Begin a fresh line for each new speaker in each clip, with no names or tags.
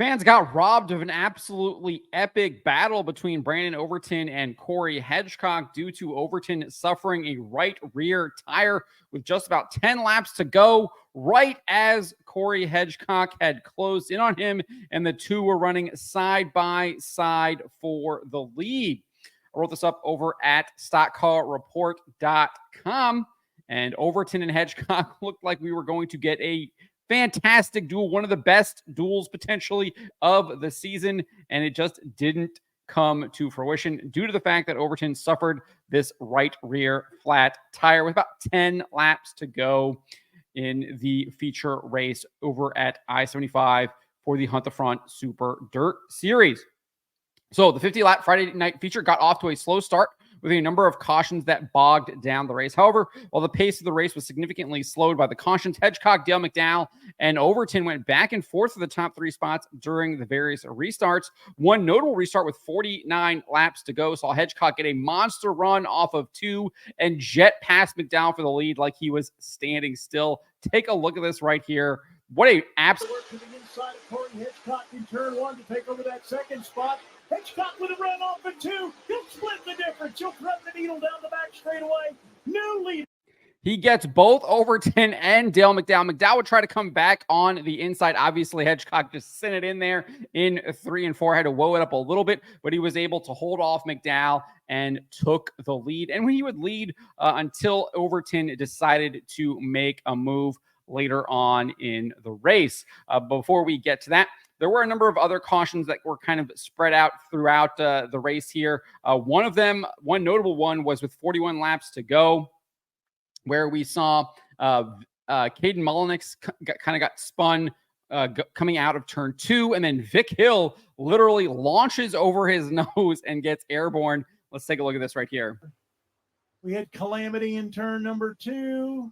Fans got robbed of an absolutely epic battle between Brandon Overton and Cory Hedgecock due to Overton suffering a right rear tire with just about 10 laps to go, right as Cory Hedgecock had closed in on him, and the two were running side by side for the lead. I wrote this up over at stockcarreport.com, and Overton and Hedgecock looked like we were going to get a fantastic duel, one of the best duels potentially of the season, and it just didn't come to fruition due to the fact that Overton suffered this right rear flat tire with about 10 laps to go in the feature race over at I-75 for the Hunt the Front Super Dirt Series. So the 50-lap Friday night feature got off to a slow start with a number of cautions that bogged down the race. However, while the pace of the race was significantly slowed by the cautions, Hedgecock, Dale McDowell, and Overton went back and forth for the top three spots during the various restarts. One notable restart with 49 laps to go saw Hedgecock get a monster run off of two and jet past McDowell for the lead like he was standing still. Take a look at this right here. What a absolute
work to the inside of Cory Hedgecock in turn one to take over that second spot. Hedgecock with a run off at two. He'll split the difference. He'll thread the needle down the back straightaway. New lead.
He gets both Overton and Dale McDowell. McDowell would try to come back on the inside. Obviously, Hedgecock just sent it in there in 3 and 4. Had to woe it up a little bit, but he was able to hold off McDowell and took the lead. And he would lead until Overton decided to make a move later on in the race. Before we get to that, there were a number of other cautions that were kind of spread out throughout the race here. One notable one was with 41 laps to go, where we saw Caden Mullenix kind of got spun coming out of turn 2, and then Vic Hill literally launches over his nose and gets airborne. Let's take a look at this right here.
We had calamity in turn number 2.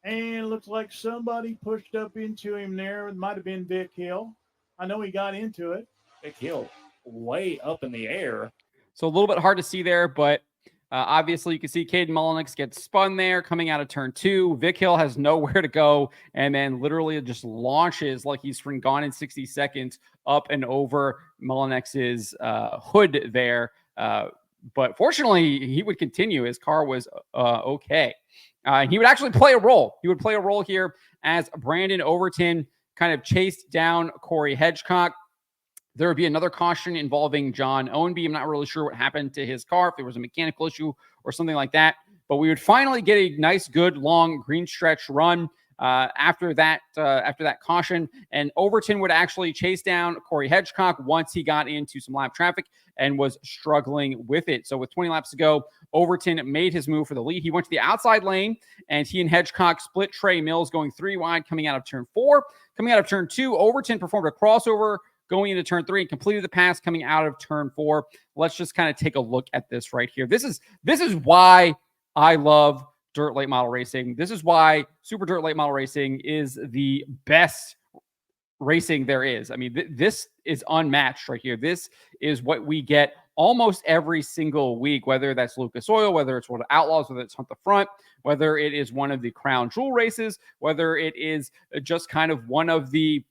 And it looks like somebody pushed up into him there. It might have been Vic Hill. I know he got into it.
Vic Hill way up in the air.
So a little bit hard to see there, but obviously you can see Caden Mullenix gets spun there coming out of turn 2. Vic Hill has nowhere to go and then literally just launches like he's gone in 60 seconds up and over Mullenix's hood there. But fortunately, he would continue. His car was okay. He would actually play a role. He would play a role here as Brandon Overton kind of chased down Cory Hedgecock. There would be another caution involving John Owenby. I'm not really sure what happened to his car, if there was a mechanical issue or something like that. But we would finally get a nice, good, long green stretch run after that caution. And Overton would actually chase down Cory Hedgecock once he got into some lap traffic and was struggling with it. So with 20 laps to go, Overton made his move for the lead. He went to the outside lane, and he and Hedgecock split Trey Mills going 3 wide coming out of turn 4. Coming out of turn 2, Overton performed a crossover going into turn 3 and completed the pass coming out of turn 4. Let's just kind of take a look at this right here. This is why I love dirt late model racing. This is why Super Dirt Late Model Racing is the best racing there is. I mean, this is unmatched right here. This is what we get almost every single week, whether that's Lucas Oil, whether it's one of the Outlaws, whether it's Hunt the Front, whether it is one of the Crown Jewel races, whether it is just kind of one of the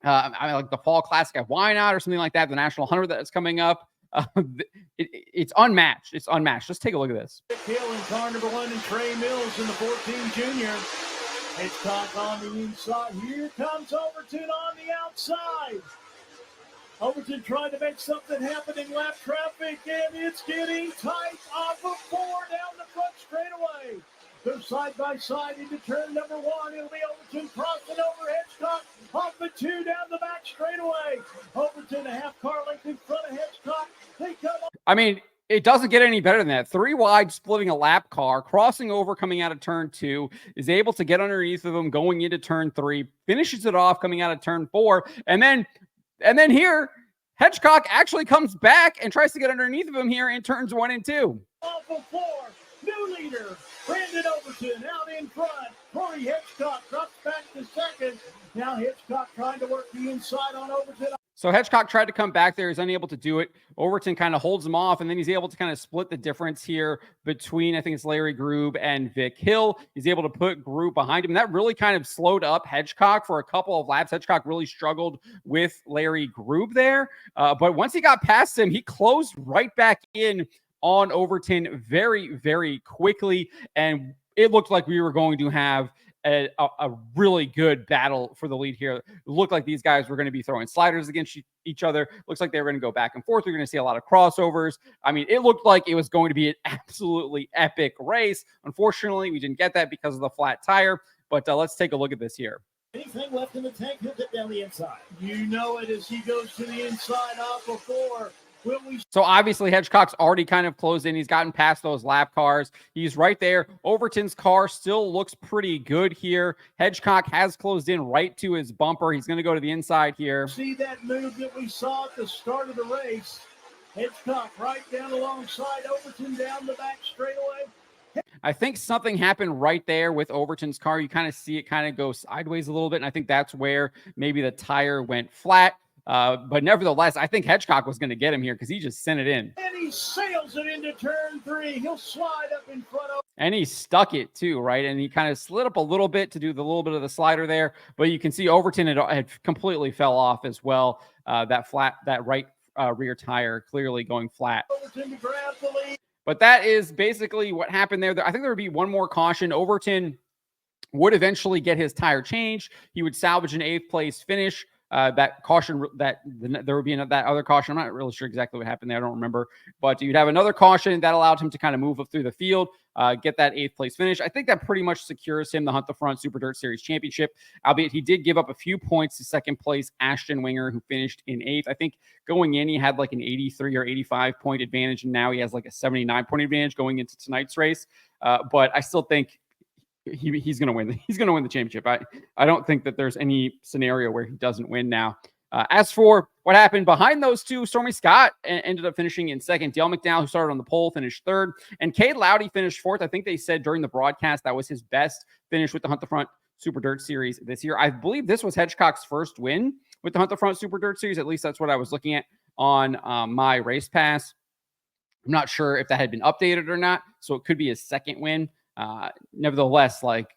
like the Fall Classic at Wynot or something like that, the National 100 that's coming up. It's unmatched. It's unmatched. Just take a look at this.
Hill in car number 1 and Trey Mills in the 14 junior. Hedgecock on the inside. Here comes Overton on the outside. Overton trying to make something happen in lap traffic, and it's getting tight off of 4 down the front straightaway. They're side by side into turn number 1. It'll be Overton crossing over Hedgecock off the 2 down the back straightaway. Overton a half car length in front of Hedgecock. They come up.
I mean, it doesn't get any better than that. 3 wide, splitting a lap car, crossing over, coming out of turn 2, is able to get underneath of him going into turn 3, finishes it off coming out of turn 4, and then here, Hedgecock actually comes back and tries to get underneath of him here in turns 1 and 2.
Off of 4, new leader, Brandon Overton out in front. Cory Hedgecock drops back to second. Now Hedgecock trying to work the inside on Overton.
So Hedgecock tried to come back there. He's unable to do it. Overton kind of holds him off, and then he's able to kind of split the difference here between, I think it's Larry Grube and Vic Hill. He's able to put Grube behind him. That really kind of slowed up Hedgecock for a couple of laps. Hedgecock really struggled with Larry Grube there. But once he got past him, he closed right back in on Overton very, very quickly. And it looked like we were going to have a really good battle for the lead here. It looked like these guys were going to be throwing sliders against each other. Looks like they were going to go back and forth. We're going to see a lot of crossovers. I mean, it looked like it was going to be an absolutely epic race. Unfortunately, we didn't get that because of the flat tire, but let's take a look at this here.
Anything left in the tank, he'll get down the inside. You know it as he goes to the inside off before.
So obviously Hedgecock's already kind of closed in. He's gotten past those lap cars. He's right there. Overton's car still looks pretty good here. Hedgecock has closed in right to his bumper. He's going to go to the inside here.
See that move that we saw at the start of the race. Hedgecock right down alongside Overton down the back straightaway.
I think something happened right there with Overton's car. You kind of see it kind of go sideways a little bit, and I think that's where maybe the tire went flat. But nevertheless, I think Hedgecock was going to get him here because he just sent it in.
And he sails it into turn 3. He'll slide up in front of.
And he stuck it too, right? And he kind of slid up a little bit to do the little bit of the slider there. But you can see Overton had completely fell off as well. That right rear tire clearly going flat.
Overton to grab the lead.
But that is basically what happened there. I think there would be one more caution. Overton would eventually get his tire changed. He would salvage an 8th place finish. That caution, there would be that other caution. I'm not really sure exactly what happened there. I don't remember, but you'd have another caution that allowed him to kind of move up through the field, get that 8th place finish. I think that pretty much secures him the Hunt the Front Super Dirt Series championship, albeit he did give up a few points to second place Ashton Winger, who finished in 8th. I think going in, he had like an 83 or 85 point advantage, and now he has like a 79 point advantage going into tonight's race. But I still think he's going to win. He's going to win the championship. I don't think that there's any scenario where he doesn't win now. As for what happened behind those two, Stormy Scott ended up finishing in 2nd. Dale McDowell, who started on the pole, finished 3rd. And Cade Loudy finished 4th. I think they said during the broadcast that was his best finish with the Hunt the Front Super Dirt Series this year. I believe this was Hedgecock's first win with the Hunt the Front Super Dirt Series. At least that's what I was looking at on my race pass. I'm not sure if that had been updated or not, so it could be his 2nd win. Nevertheless, like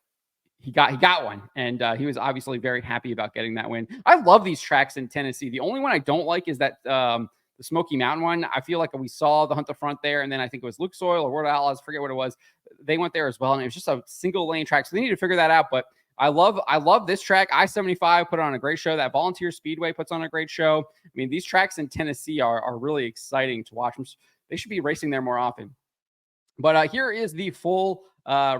he got one, and he was obviously very happy about getting that win. I love these tracks in Tennessee. The only one I don't like is that the Smoky Mountain one. I feel like we saw the Hunt the Front there, and then I think it was Luke Soil or Ward Outlaws, forget what it was. They went there as well, and it was just a single lane track. So they need to figure that out. But I love this track. I-75 put on a great show. That Volunteer Speedway puts on a great show. I mean, these tracks in Tennessee are really exciting to watch. They should be racing there more often. But here is the full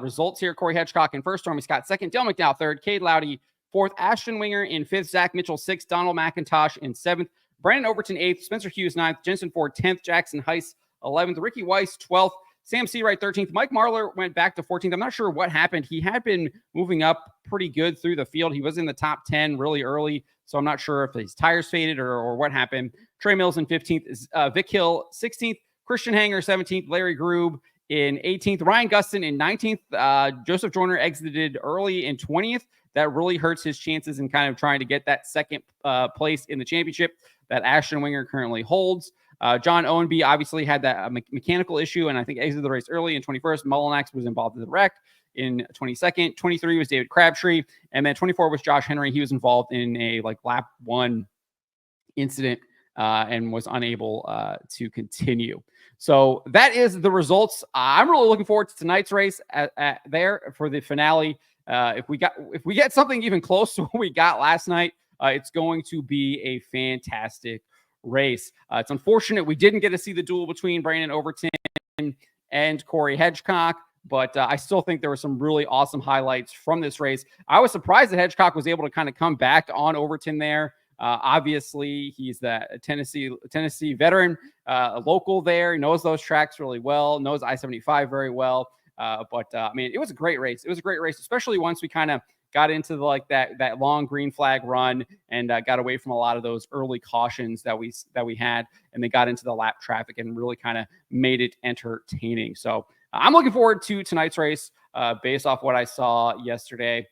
results here. Cory Hedgecock in 1st, Stormy Scott 2nd, Dale McDowell 3rd, Cade Loudy 4th, Ashton Winger in 5th, Zach Mitchell 6th, Donald McIntosh in 7th, Brandon Overton 8th, Spencer Hughes 9th, Jensen Ford 10th, Jackson Heiss 11th, Ricky Weiss 12th, Sam Seawright 13th, Mike Marlar went back to 14th. I'm not sure what happened. He had been moving up pretty good through the field. He was in the top 10 really early, so I'm not sure if his tires faded or what happened. Trey Mills in 15th, Vic Hill 16th, Christian Hanger 17th, Larry Grube in 18th, Ryan Gustin in 19th. Joseph Joyner exited early in 20th. That really hurts his chances in kind of trying to get that 2nd place in the championship that Ashton Winger currently holds. John Owenby obviously had that mechanical issue, and I think exited the race early in 21st. Mullinax was involved in the wreck in 22nd. 23 was David Crabtree, and then 24 was Josh Henry. He was involved in a lap 1 incident and was unable to continue. So that is the results. I'm really looking forward to tonight's race there for the finale. If we get something even close to what we got last night, it's going to be a fantastic race. It's unfortunate we didn't get to see the duel between Brandon Overton and Cory Hedgecock, but I still think there were some really awesome highlights from this race. I was surprised that Hedgecock was able to kind of come back on Overton there. Obviously, he's the Tennessee veteran, local there. He knows those tracks really well, knows I-75 very well. But I mean, it was a great race. It was a great race, especially once we kind of got into that long green flag run and got away from a lot of those early cautions that we had, and they got into the lap traffic and really kind of made it entertaining. So I'm looking forward to tonight's race based off what I saw yesterday.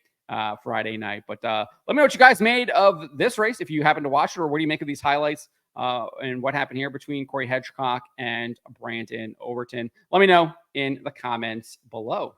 Friday night. But let me know what you guys made of this race, if you happen to watch it, or what do you make of these highlights and what happened here between Cory Hedgecock and Brandon Overton. Let me know in the comments below.